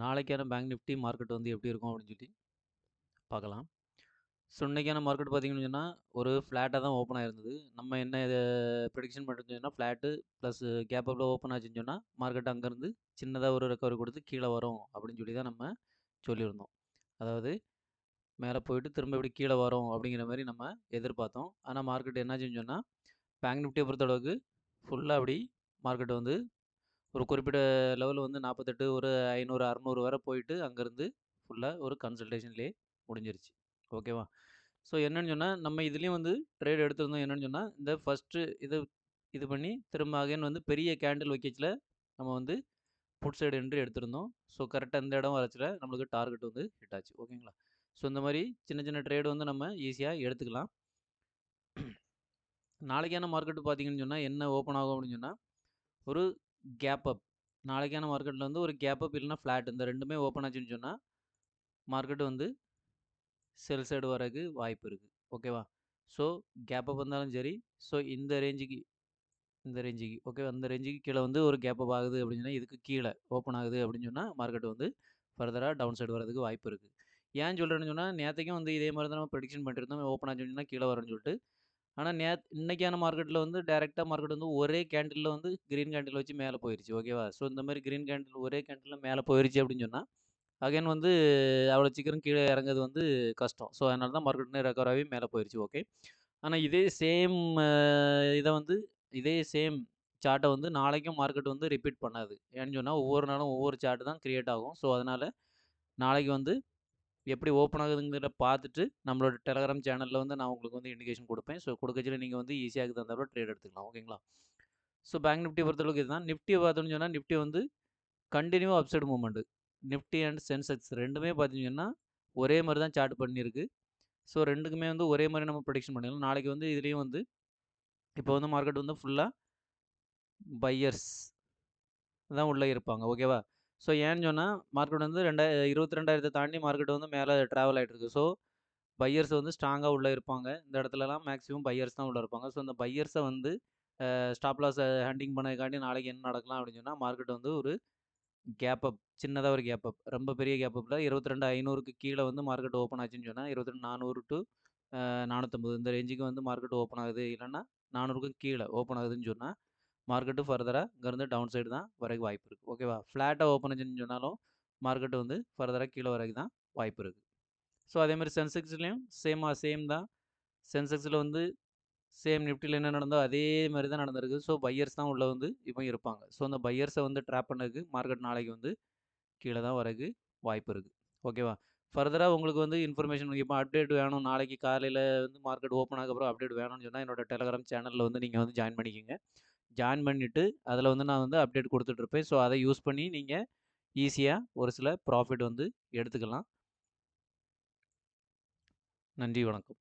நாளைக்கான bank Nifty market வந்து எப்படி இருக்கும் அப்படின்னு சொல்லி பார்க்கலாம். ஸோ இன்றைக்கான மார்க்கெட் பார்த்தீங்கன்னு சொன்னால் ஒரு ஃப்ளாட்டாக தான் ஓப்பன் ஆயிருந்தது. நம்ம என்ன இதை ப்ரெடிக்ஷன் பண்ணுறது சொன்னால் ஃப்ளாட்டு ப்ளஸ் கேப் அப்பில் ஓப்பன் ஆச்சுன்னு சொன்னால் மார்க்கெட் அங்கேருந்து சின்னதாக ஒரு ரெக்கவரி கொடுத்து கீழே வரும் அப்படின்னு சொல்லி தான் நம்ம சொல்லியிருந்தோம். அதாவது மேலே போயிட்டு திரும்ப இப்படி கீழே வரும் அப்படிங்கிற மாதிரி நம்ம எதிர்பார்த்தோம். ஆனால் மார்க்கெட் என்னாச்சுன்னு சொன்னால் பேங்க் நிஃப்டியை பொறுத்தளவுக்கு ஃபுல்லாக அப்படி மார்க்கெட் வந்து ஒரு குறிப்பிட்ட லெவல் வந்து 48 ஒரு 500 600 வரை போயிட்டு அங்கேருந்து ஃபுல்லாக ஒரு கன்சல்டேஷன்லேயே முடிஞ்சிருச்சு. ஓகேவா? ஸோ என்னன்னு சொன்னால் நம்ம இதுலேயும் வந்து ட்ரேட் எடுத்திருந்தோம். என்னன்னு சொன்னால் இந்த ஃபஸ்ட்டு இது பண்ணி திரும்ப அகைன் வந்து பெரிய கேண்டில் வைக்கச்சில் நம்ம வந்து புட் சைடு என்ட்ரி எடுத்திருந்தோம். ஸோ கரெக்டாக இந்த இடம் வரச்சில் நம்மளுக்கு டார்கெட் வந்து ஹிட் ஆச்சு. ஓகேங்களா? ஸோ இந்த மாதிரி சின்ன சின்ன ட்ரேடு வந்து நம்ம ஈஸியாக எடுத்துக்கலாம். நாளைக்கான மார்க்கெட்டு பார்த்தீங்கன்னு சொன்னால் என்ன ஓப்பன் ஆகும் அப்படின்னு சொன்னால் ஒரு கேப் அப். நாளைக்கான மார்க்கெட்டில் வந்து ஒரு கேப் அப் இல்லைனா ஃப்ளாட் இந்த ரெண்டுமே ஓப்பன் ஆச்சுன்னு சொன்னால் மார்க்கெட்டு வந்து செல் சைடு வரக்கு வாய்ப்பு இருக்குது. ஓகேவா? ஸோ கேப் அப் வந்தாலும் சரி, ஸோ இந்த ரேஞ்சுக்கு ஓகேவா? இந்த ரேஞ்சுக்கு கீழே வந்து ஒரு கேப் அப் ஆகுது அப்படின்னு சொன்னால் இதுக்கு கீழே ஓப்பன் ஆகுது அப்படின்னு சொன்னால் மார்க்கெட் வந்து ஃபர்தராக டவுன் சைடு வரதுக்கு வாய்ப்பு இருக்குது. ஏன் சொல்கிறேன்னு சொன்னால் நேற்றுக்கும் வந்து இதே மாதிரி தான் நம்ம ப்ரெடிக்ஷன் பண்ணியிருந்தோம். ஓப்பன் ஆச்சுன்னு சொன்னால் கீழே வரும்னு சொல்லிட்டு. ஆனால் இன்னைக்கான மார்க்கெட்டில் வந்து டேரெக்டாக மார்க்கெட் வந்து ஒரே கேண்டிலில் வந்து க்ரீன் கேண்டில் வச்சு மேலே போயிருச்சு. ஓகேவா? ஸோ இந்த மாதிரி க்ரீன் கேண்டில் ஒரே கேண்டிலில் மேலே போயிருச்சு அப்படின்னு சொன்னால் அகைன் வந்து அவ்வளோ சீக்கிரம் கீழே இறங்குறது வந்து கஷ்டம். ஸோ அதனால தான் மார்க்கெட் ரெக்கவர் ஆகி மேலே போயிருச்சு. ஓகே. ஆனால் இதை வந்து இதே சேம் சார்ட்டை வந்து நாளைக்கும் மார்க்கெட் வந்து ரிப்பீட் பண்ணாது. ஏன்னு சொன்னால் ஒவ்வொரு நாளும் ஒவ்வொரு சார்ட்டு தான் க்ரியேட் ஆகும். ஸோ அதனால் நாளைக்கு வந்து எப்படி ஓப்பன் ஆகுதுங்கிறத பார்த்துட்டு நம்மளோட டெலகிராம் சேனலில் வந்து நான் உங்களுக்கு வந்து இண்டிகேஷன் கொடுப்பேன். ஸோ கொடுக்கச்சில நீங்கள் வந்து ஈஸியாக தகுந்தாப்புல ட்ரேட் எடுத்துக்கலாம். ஓகேங்களா? ஸோ பேங்க் நிஃப்டி பொறுத்தளவுக்கு இதுதான். நிஃப்டியை பார்த்தோம்னு சொன்னால் நிஃப்டி வந்து continue upside movement. Nifty and Sensex ரெண்டுமே பார்த்தீங்கன்னா ஒரே மாதிரி தான் சார்ட் பண்ணியிருக்கு. ஸோ ரெண்டுக்குமே வந்து ஒரே மாதிரி நம்ம ப்ரெடிக்ஷன் பண்ணிடலாம். நாளைக்கு வந்து இதுலேயும் வந்து இப்போ வந்து மார்க்கெட் வந்து ஃபுல்லாக பையர்ஸ் தான் உள்ளே இருப்பாங்க. ஓகேவா? ஸோ ஏன்னு சொன்னால் மார்க்கெட் வந்து 22,000 தாண்டி மார்க்கெட் வந்து மேலே ட்ராவல் ஆகிட்டு இருக்கு. ஸோ பையர்ஸ் வந்து ஸ்ட்ராங்காக உள்ளே இருப்பாங்க. இந்த இடத்துலலாம் மேக்ஸிமம் பையர்ஸ் தான் உள்ளே இருப்பாங்க. ஸோ இந்த பையர்ஸை வந்து ஸ்டாப் லாஸ் ஹண்டிங் பண்ணதுக்காண்டி நாளைக்கு என்ன நடக்கலாம் அப்படின்னு சொன்னால் மார்க்கெட் வந்து ஒரு கேப் அப் சின்னதாக ஒரு கேப் அப் ரொம்ப பெரிய கேப் அப்பில் 22,500க்கு கீழே வந்து மார்க்கெட் ஓப்பன் ஆச்சுன்னு சொன்னால் 22,400 டு 450 இந்த ரேஞ்சுக்கு வந்து மார்க்கெட் ஓப்பன் ஆகுது. இல்லைன்னா 400க்கும் கீழே ஓப்பன் ஆகுதுன்னு சொன்னால் மார்க்கெட்டு ஃபர்தராக இங்கேருந்து டவுன் சைடு தான் வரைக்கும் வாய்ப்பு இருக்குது. ஓகேவா? ஃப்ளாட்டாக ஓப்பன் ஆச்சுன்னு சொன்னாலும் மார்க்கெட்டு வந்து ஃபர்தராக கீழே வரைக்கும் தான் வாய்ப்பு இருக்குது. ஸோ அதேமாதிரி சென்செக்ஸ்லேயும் சேம் தான். சென்செக்ஸில் வந்து சேம் நிஃப்டியில் என்ன நடந்தோ அதே மாதிரி தான் நடந்திருக்கு. ஸோ பையர்ஸ் தான் உள்ளே வந்து இப்போ இருப்பாங்க. ஸோ அந்த பையர்ஸை வந்து ட்ராப் பண்ணதுக்கு மார்க்கெட் நாளைக்கு வந்து கீழே தான் வரக்கு வாய்ப்பு இருக்குது. ஓகேவா? ஃபர்தராக உங்களுக்கு வந்து இன்ஃபர்மேஷன் இப்போ அப்டேட் வேணும். நாளைக்கு காலையில் வந்து மார்க்கெட் ஓப்பன் ஆகப்புறம் அப்டேட் வேணும்னு சொன்னால் என்னோட டெலகிராம் சேனலில் வந்து நீங்கள் வந்து ஜாயின் பண்ணிக்கோங்க. ஜாயின் பண்ணிவிட்டு அதில் வந்து நான் வந்து அப்டேட் கொடுத்துட்ருப்பேன். ஸோ அதை யூஸ் பண்ணி நீங்கள் ஈஸியாக ஒரு சில ப்ராஃபிட் வந்து எடுத்துக்கலாம். நன்றி, வணக்கம்.